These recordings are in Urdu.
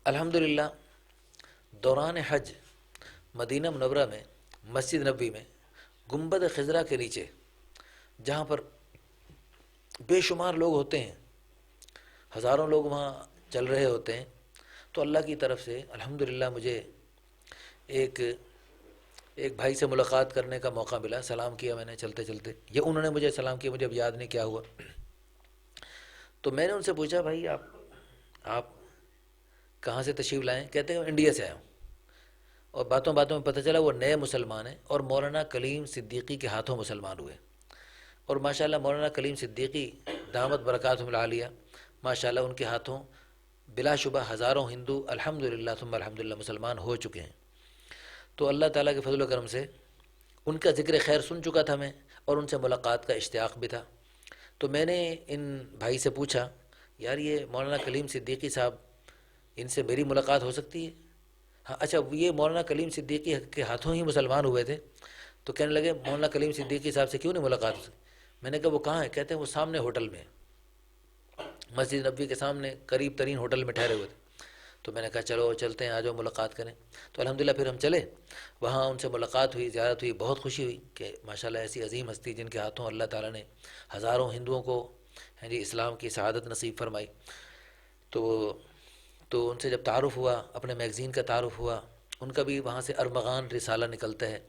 الحمدللہ دوران حج مدینہ منورہ میں مسجد نبوی میں گنبد خضرا کے نیچے جہاں پر بے شمار لوگ ہوتے ہیں، ہزاروں لوگ وہاں چل رہے ہوتے ہیں، تو اللہ کی طرف سے الحمدللہ مجھے ایک ایک بھائی سے ملاقات کرنے کا موقع ملا۔ سلام کیا میں نے چلتے چلتے، یہ انہوں نے مجھے سلام کیا، مجھے اب یاد نہیں کیا ہوا۔ تو میں نے ان سے پوچھا بھائی آپ کہاں سے تشریف لائیں؟ کہتے ہیں انڈیا سے آیا ہوں۔ اور باتوں باتوں میں پتہ چلا وہ نئے مسلمان ہیں اور مولانا کلیم صدیقی کے ہاتھوں مسلمان ہوئے۔ اور ماشاءاللہ مولانا کلیم صدیقی دامت برکاتہم العالیہ، ماشاءاللہ ان کے ہاتھوں بلا شبہ ہزاروں ہندو الحمدللہ ثم الحمدللہ مسلمان ہو چکے ہیں۔ تو اللہ تعالیٰ کے فضل و کرم سے ان کا ذکر خیر سن چکا تھا میں، اور ان سے ملاقات کا اشتیاق بھی تھا۔ تو میں نے ان بھائی سے پوچھا، یار یہ مولانا کلیم صدیقی صاحب، ان سے میری ملاقات ہو سکتی ہے؟ ہاں اچھا، یہ مولانا کلیم صدیقی کے ہاتھوں ہی مسلمان ہوئے تھے؟ تو کہنے لگے مولانا کلیم صدیقی صاحب سے کیوں نہیں ملاقات ہو سکتی؟ میں نے کہا وہ کہاں ہے؟ کہتے ہیں وہ سامنے ہوٹل میں، مسجد نبوی کے سامنے قریب ترین ہوٹل میں ٹھہرے ہوئے تھے۔ تو میں نے کہا چلو چلتے ہیں، آ جاؤ ملاقات کریں۔ تو الحمدللہ پھر ہم چلے، وہاں ان سے ملاقات ہوئی، زیارت ہوئی، بہت خوشی ہوئی کہ ماشاءاللہ ایسی عظیم ہستی جن کے ہاتھوں اللہ تعالیٰ نے ہزاروں ہندوؤں کو اسلام کی سعادت نصیب فرمائی۔ تو تو ان سے جب تعارف ہوا، اپنے میگزین کا تعارف ہوا، ان کا بھی وہاں سے ارمغان رسالہ نکلتا ہے،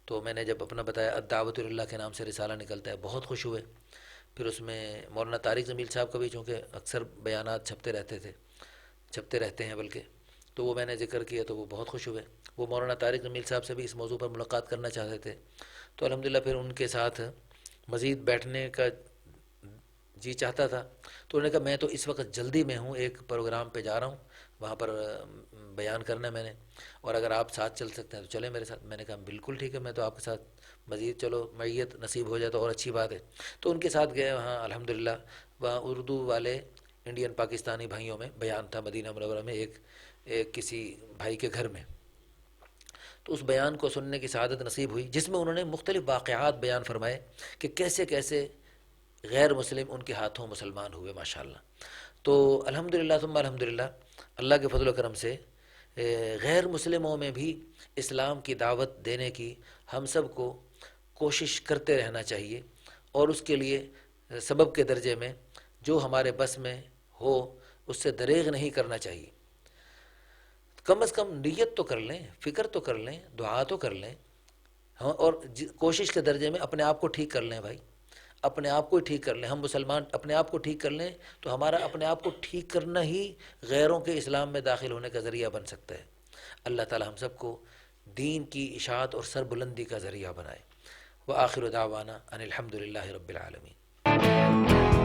تو میں نے جب اپنا بتایا الدعوۃ اللہ کے نام سے رسالہ نکلتا ہے، بہت خوش ہوئے۔ پھر اس میں مولانا طارق جمیل صاحب کا بھی چونکہ اکثر بیانات چھپتے رہتے ہیں بلکہ، تو وہ میں نے ذکر کیا تو وہ بہت خوش ہوئے۔ وہ مولانا طارق جمیل صاحب سے بھی اس موضوع پر ملاقات کرنا چاہتے تھے، تو الحمدللہ پھر ان کے ساتھ مزید بیٹھنے کا جی چاہتا تھا۔ تو انہوں نے کہا میں تو اس وقت جلدی میں ہوں، ایک پروگرام پہ جا رہا ہوں، وہاں پر بیان کرنا ہے میں نے، اور اگر آپ ساتھ چل سکتے ہیں تو چلیں میرے ساتھ۔ میں نے کہا بالکل ٹھیک ہے، میں تو آپ کے ساتھ مزید چلو معیت نصیب ہو جائے تو اور اچھی بات ہے۔ تو ان کے ساتھ گئے وہاں، الحمدللہ وہاں اردو والے انڈین پاکستانی بھائیوں میں بیان تھا مدینہ منورہ میں، ایک کسی بھائی کے گھر میں۔ تو اس بیان کو سننے کی سعادت نصیب ہوئی، جس میں انہوں نے مختلف واقعات بیان فرمائے کہ کیسے کیسے غیر مسلم ان کے ہاتھوں مسلمان ہوئے ماشاءاللہ۔ تو الحمدللہ ثم الحمدللہ اللہ کے فضل و کرم سے غیر مسلموں میں بھی اسلام کی دعوت دینے کی ہم سب کو کوشش کرتے رہنا چاہیے، اور اس کے لیے سبب کے درجے میں جو ہمارے بس میں ہو اس سے دریغ نہیں کرنا چاہیے۔ کم از کم نیت تو کر لیں، فکر تو کر لیں، دعا تو کر لیں، ہاں، اور کوشش کے درجے میں اپنے آپ کو ٹھیک کر لیں بھائی، اپنے آپ کو ہی ٹھیک کر لیں۔ ہم مسلمان اپنے آپ کو ٹھیک کر لیں تو ہمارا اپنے آپ کو ٹھیک کرنا ہی غیروں کے اسلام میں داخل ہونے کا ذریعہ بن سکتا ہے۔ اللہ تعالی ہم سب کو دین کی اشاعت اور سربلندی کا ذریعہ بنائے۔ وآخر دعوانا ان الحمد للہ رب العالمین۔